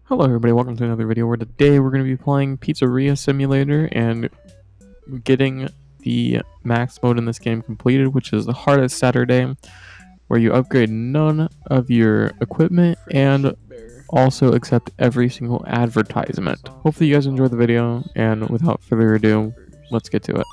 Hello everybody, welcome to another video where today we're going to be playing Pizzeria Simulator and getting the max mode in this game completed, which is the hardest Saturday, where you upgrade none of your equipment and also accept every single advertisement. Hopefully you guys enjoyed the video, and without further ado, let's get to it.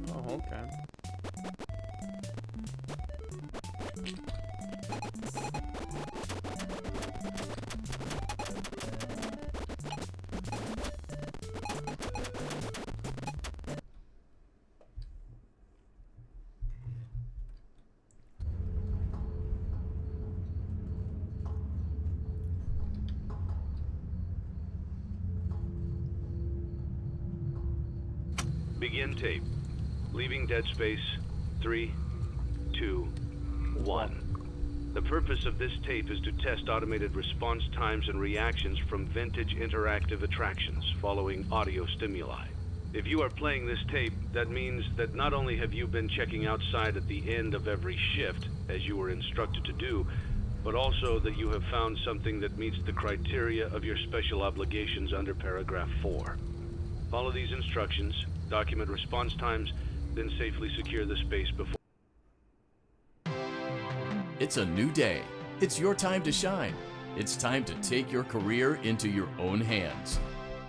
Oh, okay. Begin tape. Leaving dead space. 3, 2, 1. The purpose of this tape is to test automated response times and reactions from vintage interactive attractions following audio stimuli. If you are playing this tape, that means that not only have you been checking outside at the end of every shift, as you were instructed to do, but also that you have found something that meets the criteria of your special obligations under paragraph 4. Follow these instructions, document response times, then safely secure the space before. It's a new day. It's your time to shine. It's time to take your career into your own hands.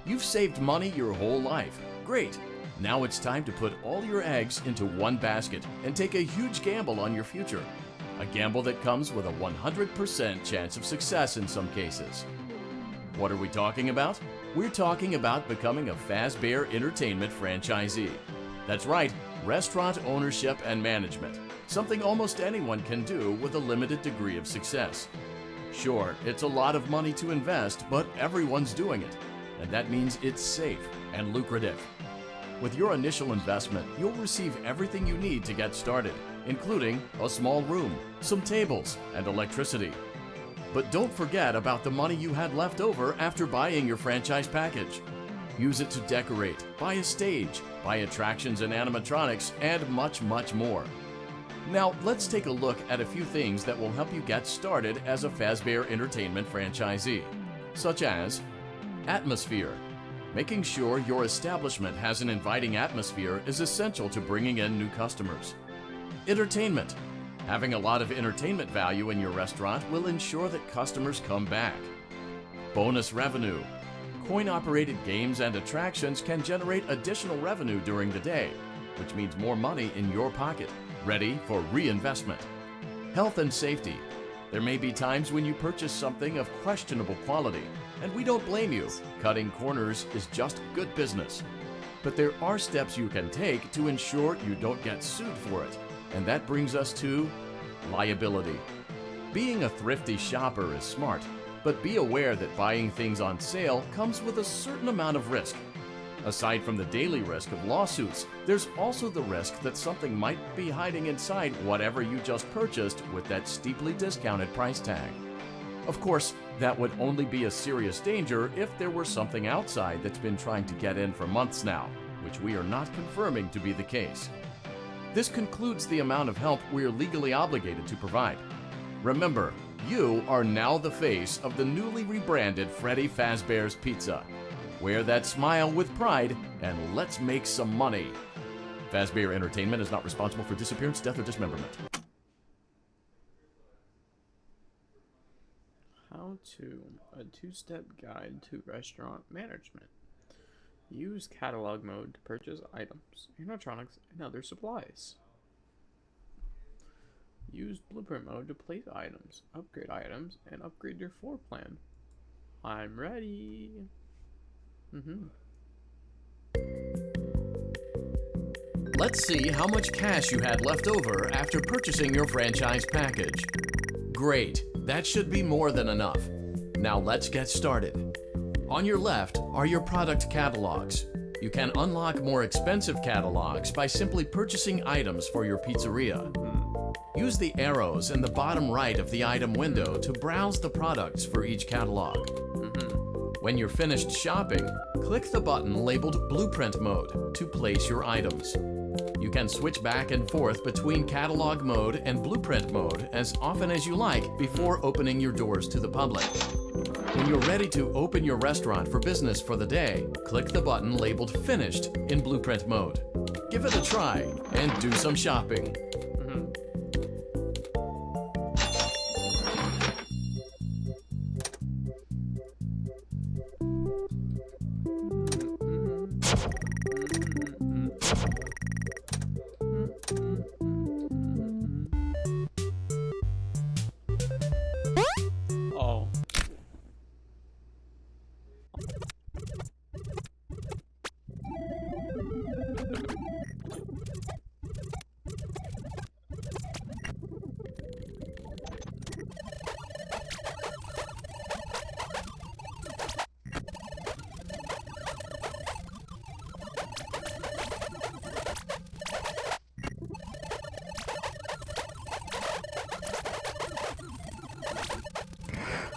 You've saved money your whole life. Great. Now it's time to put all your eggs into one basket and take a huge gamble on your future. A gamble that comes with a 100% chance of success in some cases. What are we talking about? We're talking about becoming a Fazbear Entertainment franchisee. That's right, restaurant ownership and management. Something almost anyone can do with a limited degree of success. Sure, it's a lot of money to invest, but everyone's doing it. And that means it's safe and lucrative. With your initial investment, you'll receive everything you need to get started, including a small room, some tables, and electricity. But don't forget about the money you had left over after buying your franchise package. Use it to decorate, buy a stage, buy attractions and animatronics, and much, much more. Now, let's take a look at a few things that will help you get started as a Fazbear Entertainment franchisee, such as atmosphere. Making sure your establishment has an inviting atmosphere is essential to bringing in new customers. Entertainment. Having a lot of entertainment value in your restaurant will ensure that customers come back. Bonus revenue. Coin-operated games and attractions can generate additional revenue during the day, which means more money in your pocket, ready for reinvestment. Health and safety. There may be times when you purchase something of questionable quality, and we don't blame you. Cutting corners is just good business. But there are steps you can take to ensure you don't get sued for it. And that brings us to liability. Being a thrifty shopper is smart, but be aware that buying things on sale comes with a certain amount of risk. Aside from the daily risk of lawsuits, there's also the risk that something might be hiding inside whatever you just purchased with that steeply discounted price tag. Of course, that would only be a serious danger if there were something outside that's been trying to get in for months now, which we are not confirming to be the case. This concludes the amount of help we're legally obligated to provide. Remember, you are now the face of the newly rebranded Freddy Fazbear's Pizza. Wear that smile with pride, and let's make some money. Fazbear Entertainment is not responsible for disappearance, death, or dismemberment. How to, a two-step guide to restaurant management. Use catalog mode to purchase items, electronics, and other supplies. Use blueprint mode to place items, and upgrade your floor plan. I'm ready. Let's see how much cash you had left over after purchasing your franchise package. Great, that should be more than enough. Now let's get started. On your left are your product catalogs. You can unlock more expensive catalogs by simply purchasing items for your pizzeria. Use the arrows in the bottom right of the item window to browse the products for each catalog. When you're finished shopping, click the button labeled Blueprint Mode to place your items. You can switch back and forth between Catalog Mode and Blueprint Mode as often as you like before opening your doors to the public. When you're ready to open your restaurant for business for the day, click the button labeled Finished in Blueprint Mode. Give it a try and do some shopping. Oh.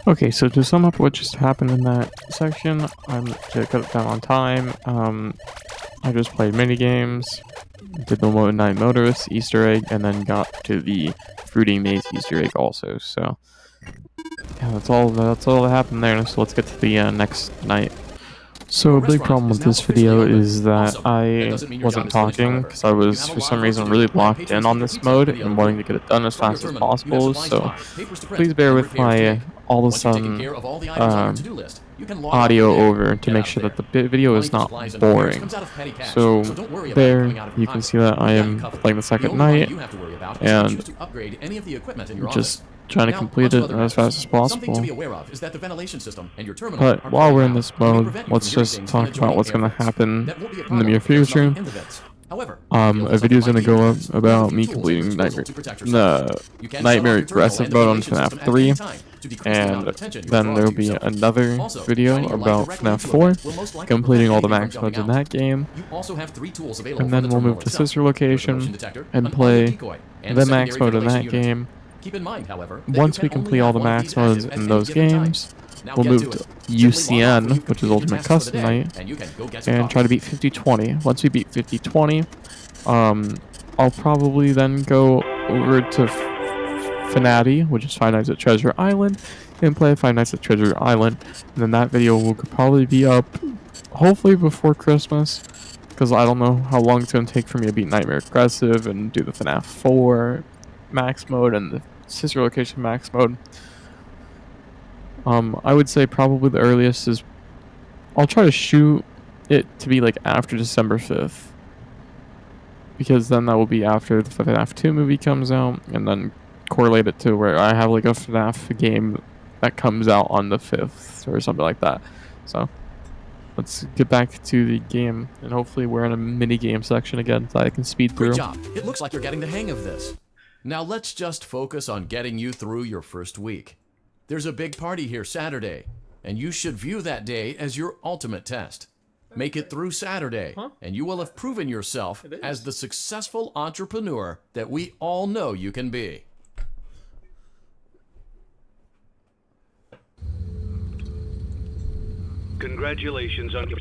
Okay, so to sum up what just happened in that section, I'm to cut it down on time. I just played mini games, did the Night Motorist Easter egg, and then got to the Fruity Maze Easter egg also. So yeah, that's all that happened there. So let's get to the next night. So a big problem with this video is that I wasn't talking because I was for some reason really locked in on this mode and wanting to get it done as fast as possible. So please bear with my all of a sudden audio over to make sure that the video is not boring. So there you can see that I am playing the second night and just trying to complete it as fast as possible. But while we're in this mode, let's just talk about what's going to happen in the near future. A video is going to go up about me completing Nightmare Aggressive mode on FNAF 3, and then there will be another video about FNAF 4, completing all the max modes in that game, and then we'll move to Sister Location and play the max mode in that game. Once we complete all the max modes in those games, we'll move to UCN, which is Ultimate Custom Night, and try to beat 5020. Once we beat 5020, I'll probably then go over to Finati, which is Five Nights at Treasure Island, and play Five Nights at Treasure Island. And then that video will probably be up, hopefully before Christmas, because I don't know how long it's going to take for me to beat Nightmare Aggressive and do the FNAF 4 max mode and the Sister Location max mode. I would say probably the earliest is I'll try to shoot it to be like after December 5th, because then that will be after the FNAF 2 movie comes out, and then correlate it to where I have like a FNAF game that comes out on the 5th or something like that. So let's get back to the game, and hopefully we're in a mini game section again so I can speed through. Great job. It looks like you're getting the hang of this. Now let's just focus on getting you through your first week. There's a big party here Saturday, and you should view that day as your ultimate test. Make it through Saturday, and you will have proven yourself as the successful entrepreneur that we all know you can be. Congratulations on...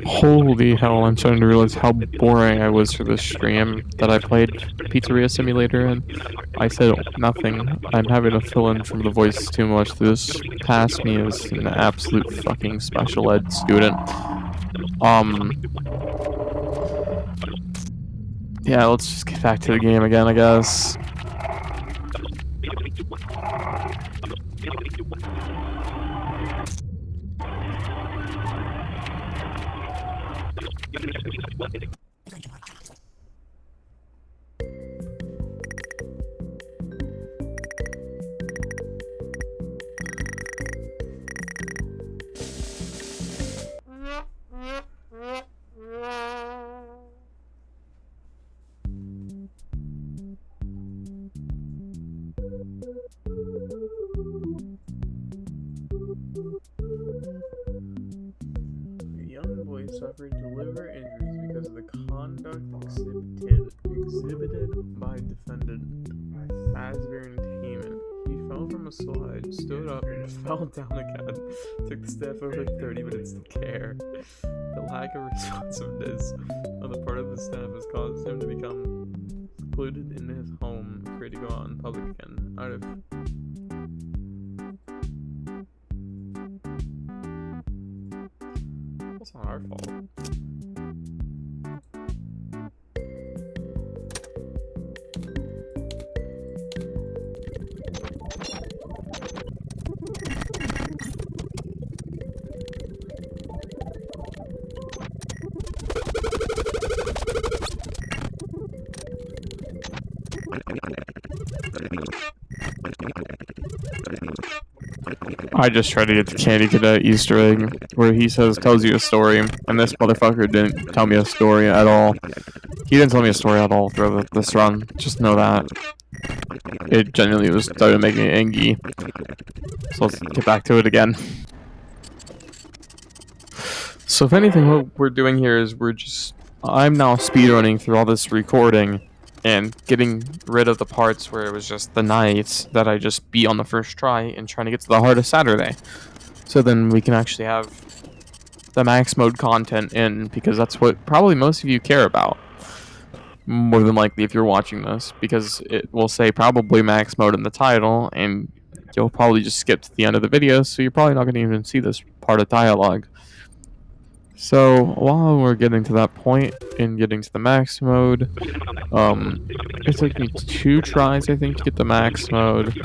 Holy hell, I'm starting to realize how boring I was for this stream that I played Pizzeria Simulator, and I said nothing. I'm having to fill in from the voice too much. This past me as an absolute fucking special ed student. Yeah, let's just get back to the game again, I guess. Suffered liver injuries because of the conduct exhibited by defendant Fazbear Entertainment. He fell from a slide, stood up, and fell down again. Took the staff over 30 minutes to care. The lack of responsiveness on the part of the staff has caused him to become secluded in his home, afraid to go out in public again. It's not our fault. I just tried to get the Candy Cadet Easter egg where he tells you a story, and this motherfucker didn't tell me a story at all. He didn't tell me a story at all throughout this run. Just know that. It genuinely was starting to make me angry. So let's get back to it again. So if anything, what we're doing here is I'm now speedrunning through all this recording and getting rid of the parts where it was just the nights that I just beat on the first try and trying to get to the heart of Saturday. So then we can actually have the max mode content in, because that's what probably most of you care about. More than likely if you're watching this, because it will say probably max mode in the title, and you'll probably just skip to the end of the video, so you're probably not going to even see this part of dialogue. So while we're getting to that point and getting to the max mode, it took me 2 tries, I think, to get the max mode.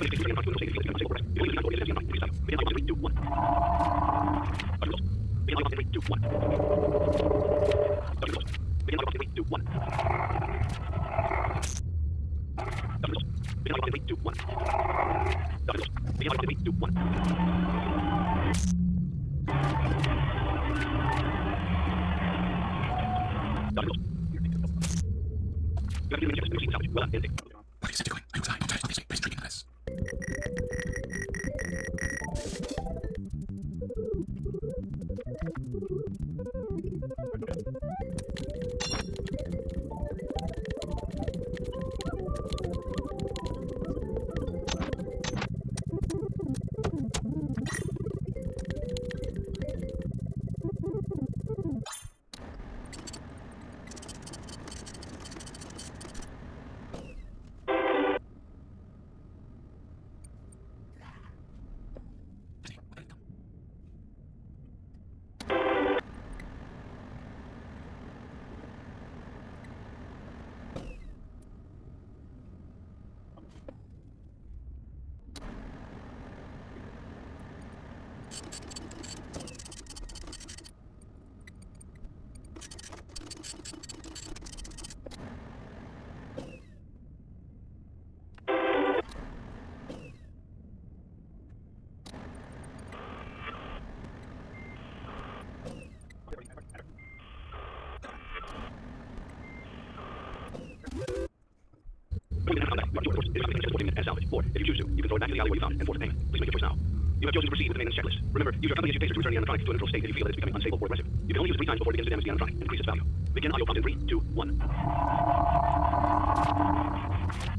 If you choose to, you can throw it back to the alleyway you found and force payment. Please make your choice now. You have chosen to proceed with the maintenance checklist. Remember, use your company as your pacer to return the animatronic to a neutral state if you feel that it's becoming unstable or aggressive. You can only use it 3 times before it begins to damage the animatronic and increase its value. Begin audio prompt in 3, 2, 1.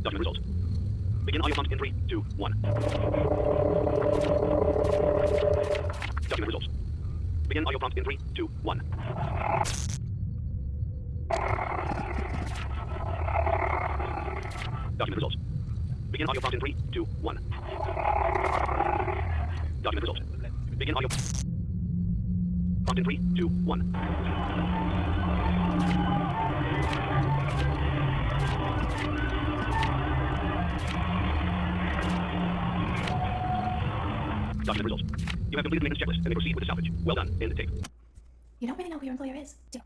Document results. Begin audio prompt in 3, 2, 1. Document results. Begin audio prompt in 3, 2, 1. Document results. Begin audio prompt in 3, 2, 1. Document results. Begin audio prompt in 3, 2, 1. Document results. You have completed the maintenance checklist and may proceed with the salvage. Well done. End tape. You don't really know who your employer is, do you?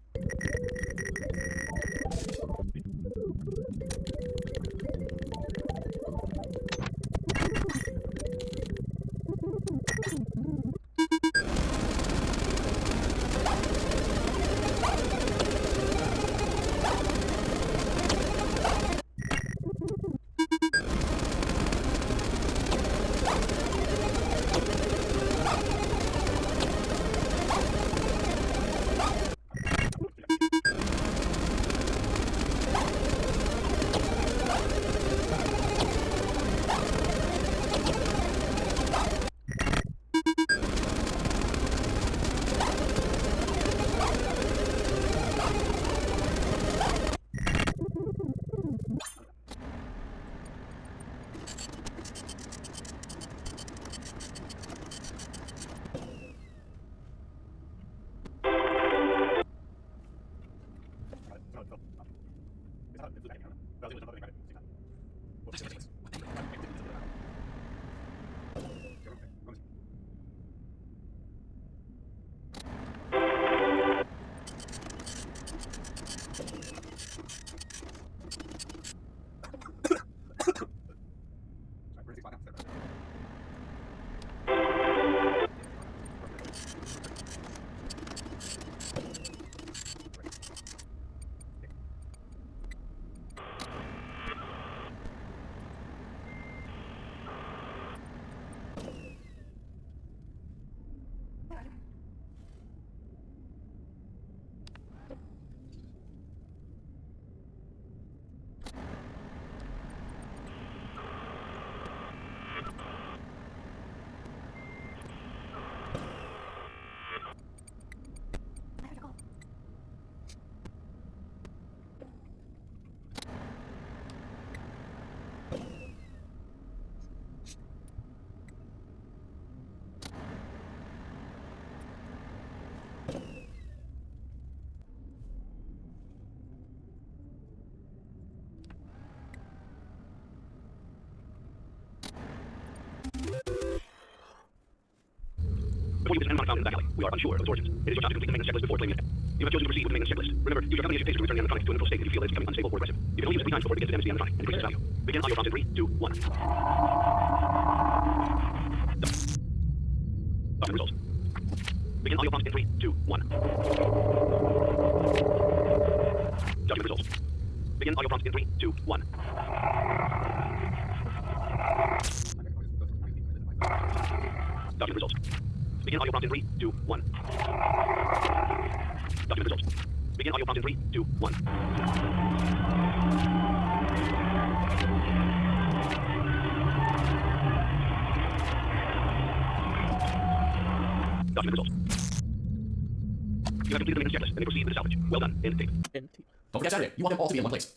Before you visit an found in the back alley, we are unsure of its origins. It is your job to complete the maintenance checklist before claiming it. You have chosen to proceed with the maintenance checklist. Remember, use your company as your pacer to return the animatronic to a neutral state if you feel it is becoming unstable or aggressive. You can only use it 3 times before it begins to damage the animatronic and decreases value. Begin audio prompt in 3, 2, 1. Document results. Begin audio prompt in 3, 2, 1. Document results. Begin audio prompt in 3, 2, 1. Document results. Begin audio prompt in 3, 2, 1. Document results. Begin audio prompt in 3, 2, 1. Document results. You have completed the maintenance checklist and may proceed with the salvage. Well done. End tape. End tape. Don't forget Saturday. You want them all to be in one place.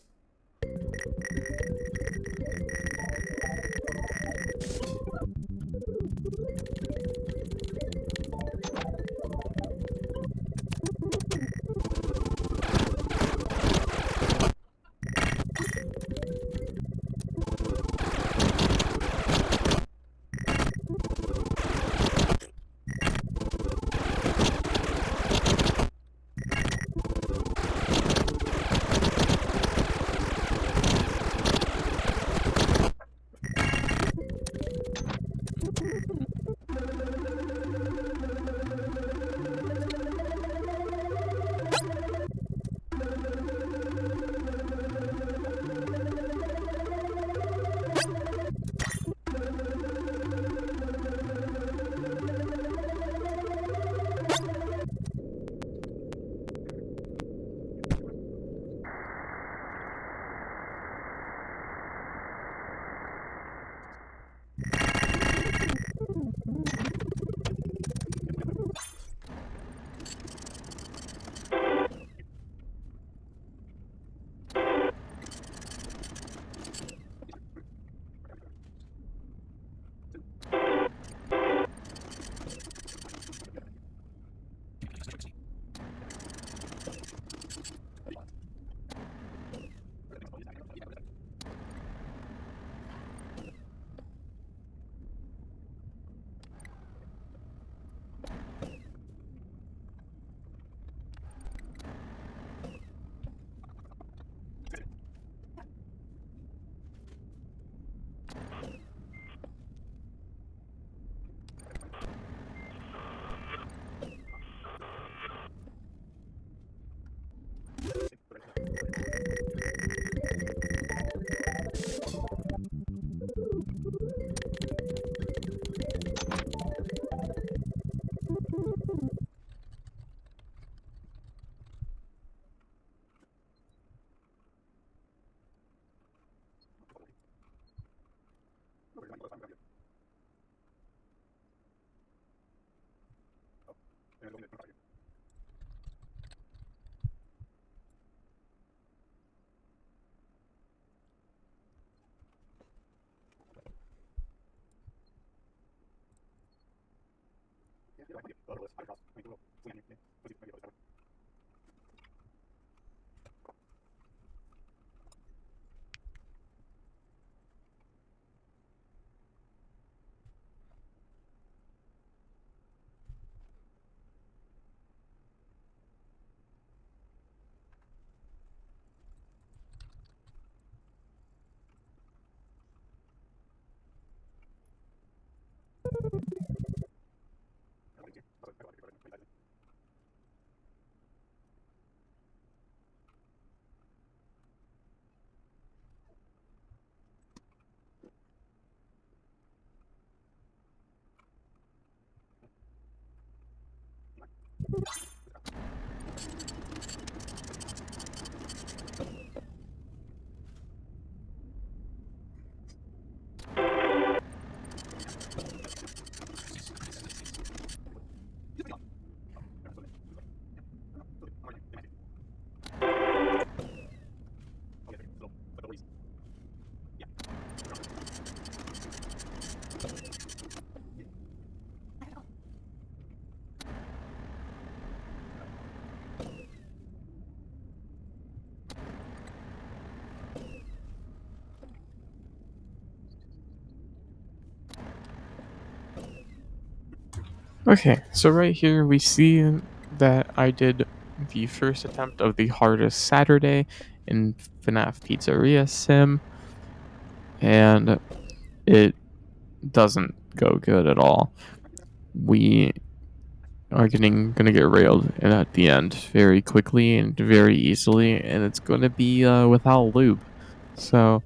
Okay, so right here we see that I did the first attempt of the hardest Saturday in FNAF Pizzeria Sim, and it doesn't go good at all. We are gonna get railed at the end very quickly and very easily, and it's gonna be without loop. So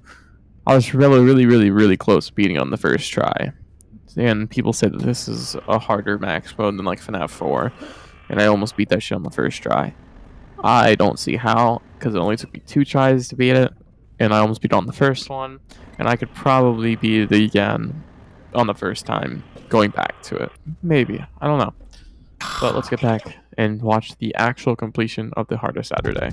I was really close beating on the first try. And people say that this is a harder max mode than like FNAF 4, and I almost beat that shit on the first try. I don't see how, because it only took me 2 tries to beat it, and I almost beat it on the first one, and I could probably beat it again on the first time, going back to it. Maybe. I don't know. But let's get back and watch the actual completion of the hardest Saturday.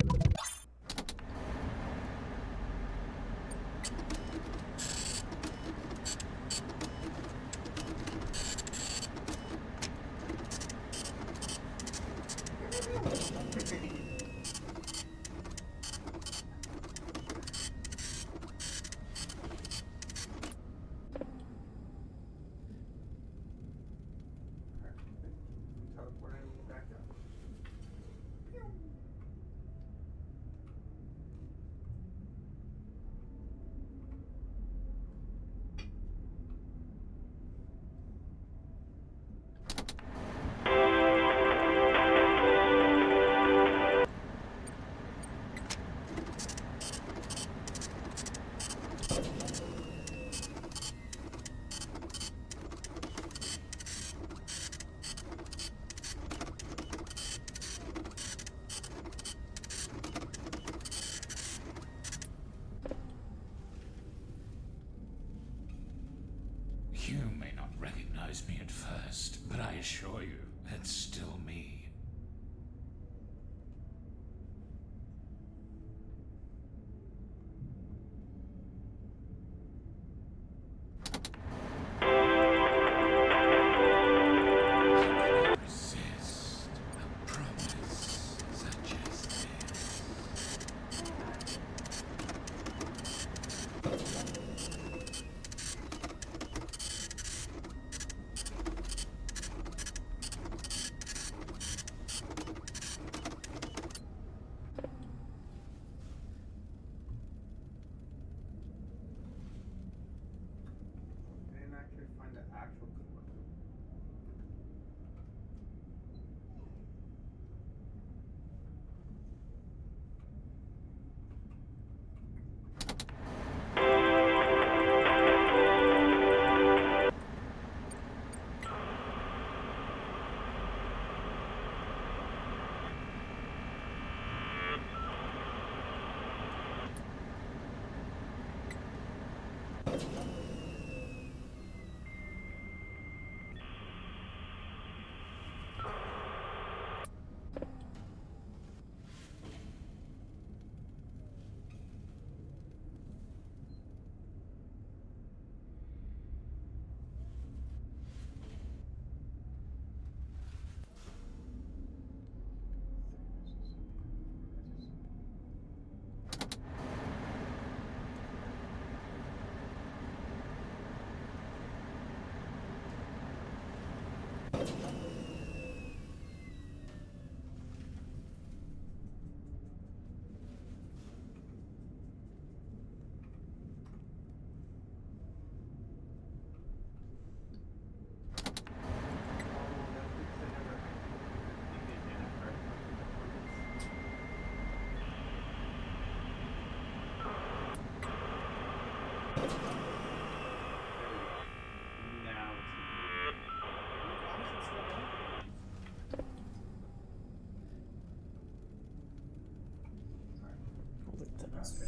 You may not recognize me at first, but I assure you, it's still me. Resist a promise such as this.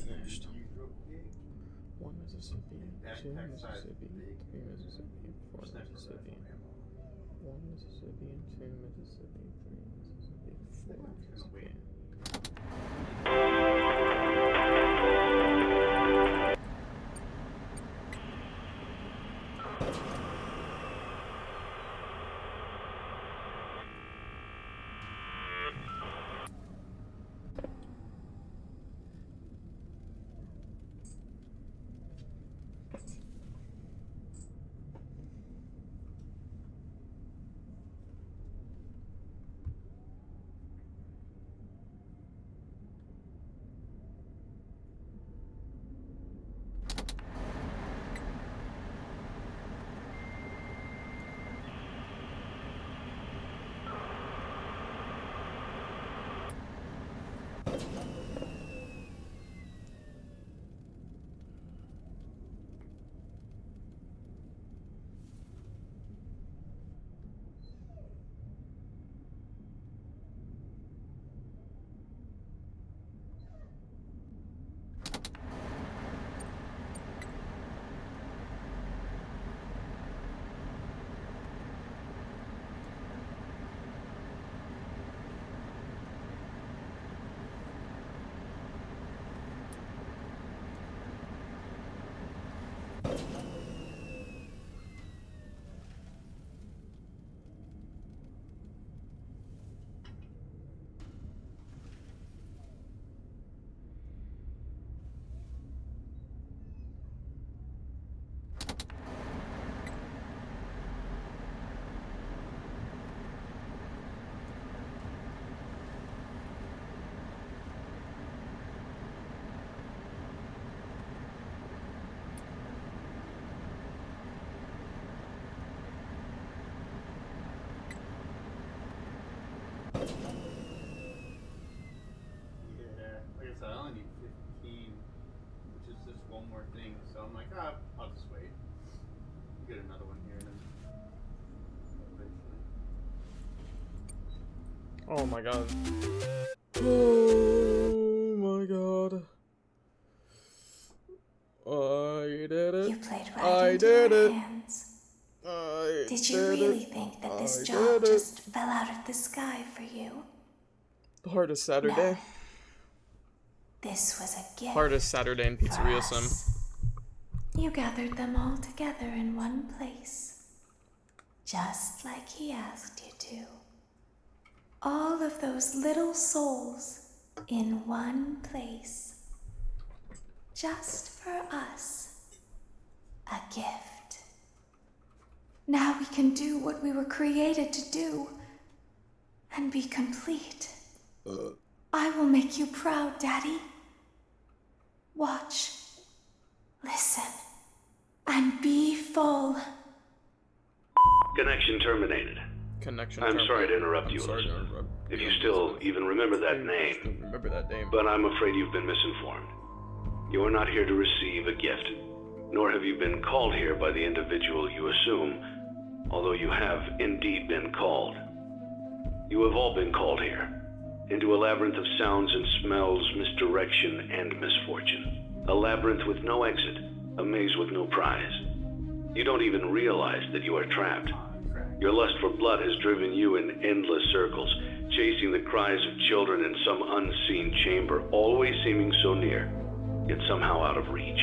Finished. 1 Mississippi, 2 Mississippi, 3 Mississippi, 4 Mississippi, 1 Mississippi, 2 Mississippi, 3 Mississippi, 4 Mississippi. I only need 15, which is just one more thing. So I'm like, I'll just wait. Get another one here then. Oh my god. Oh my god. I did it. You played right I into did our it. hands. I Did you did really it. think that this I job did it. just fell out of the sky for you? The hardest Saturday. No. This was a gift. Hardest Saturday in Pizzeria for Sim. us. You gathered them all together in one place, just like he asked you to. All of those little souls in one place, just for us. A gift. Now we can do what we were created to do and be complete. I will make you proud, Daddy. Watch, listen, and be full. Connection terminated. Connection. I'm sorry to interrupt you, Sorry to Elizabeth. interrupt. If you still even remember that I name, still remember that name. but I'm afraid you've been misinformed. You are not here to receive a gift, nor have you been called here by the individual you assume, although you have indeed been called. You have all been called here, into a labyrinth of sounds and smells, misdirection, and misfortune. A labyrinth with no exit, a maze with no prize. You don't even realize that you are trapped. Your lust for blood has driven you in endless circles, chasing the cries of children in some unseen chamber, always seeming so near, yet somehow out of reach.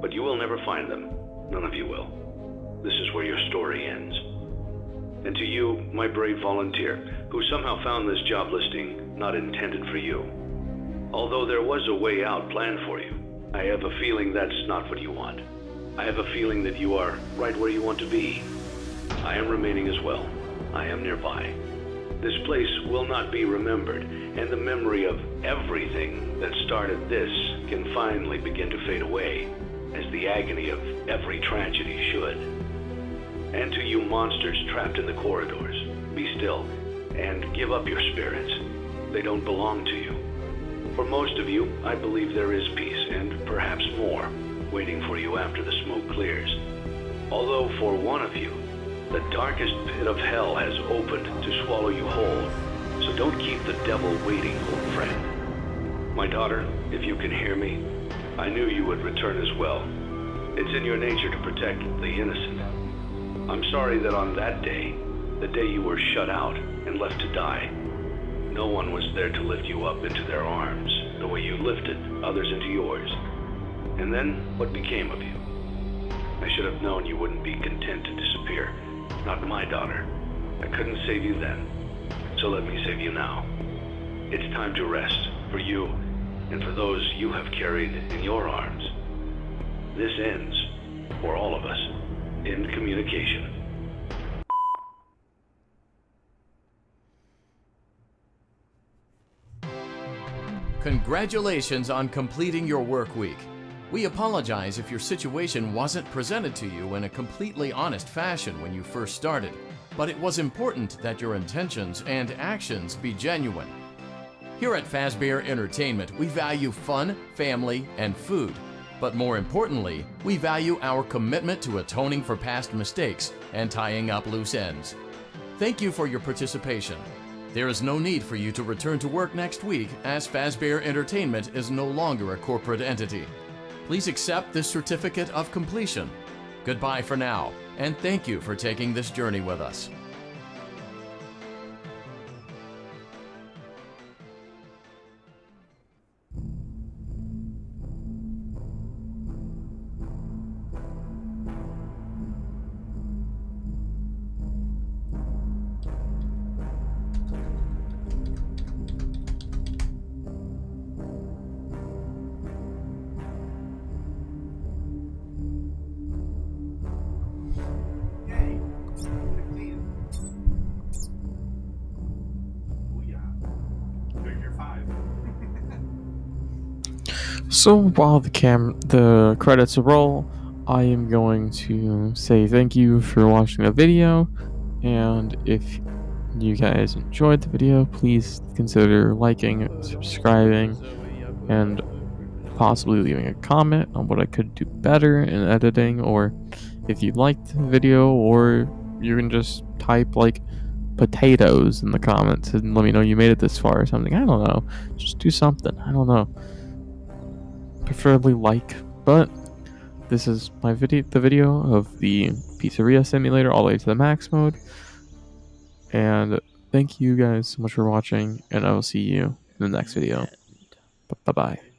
But you will never find them. None of you will. This is where your story ends. And to you, my brave volunteer, who somehow found this job listing not intended for you. Although there was a way out planned for you, I have a feeling that's not what you want. I have a feeling that you are right where you want to be. I am remaining as well. I am nearby. This place will not be remembered, and the memory of everything that started this can finally begin to fade away, as the agony of every tragedy should. And to you monsters trapped in the corridors, be still, and give up your spirits. They don't belong to you. For most of you, I believe there is peace, and perhaps more, waiting for you after the smoke clears. Although for one of you, the darkest pit of hell has opened to swallow you whole, so don't keep the devil waiting, old friend. My daughter, if you can hear me, I knew you would return as well. It's in your nature to protect the innocent. I'm sorry that on that day, the day you were shut out and left to die, no one was there to lift you up into their arms, the way you lifted others into yours. And then, what became of you? I should have known you wouldn't be content to disappear. Not my daughter. I couldn't save you then, so let me save you now. It's time to rest, for you, and for those you have carried in your arms. This ends, for all of us, in communication. Congratulations on completing your work week. We apologize if your situation wasn't presented to you in a completely honest fashion when you first started, but it was important that your intentions and actions be genuine. Here at Fazbear Entertainment, we value fun, family, and food. But more importantly, we value our commitment to atoning for past mistakes and tying up loose ends. Thank you for your participation. There is no need for you to return to work next week, as Fazbear Entertainment is no longer a corporate entity. Please accept this certificate of completion. Goodbye for now, and thank you for taking this journey with us. Yay! 15. Oh yeah. You're 5. So while the credits roll, I am going to say thank you for watching the video, and if you guys enjoyed the video, please consider liking, subscribing, and possibly leaving a comment on what I could do better in editing, or if you liked the video, or you can just type like potatoes in the comments and let me know you made it this far or something. I don't know. Just do something. I don't know. Preferably like, but this is my video, the video of the Pizzeria simulator all the way to the max mode. And thank you guys so much for watching, and I will see you in the next video. Bye bye.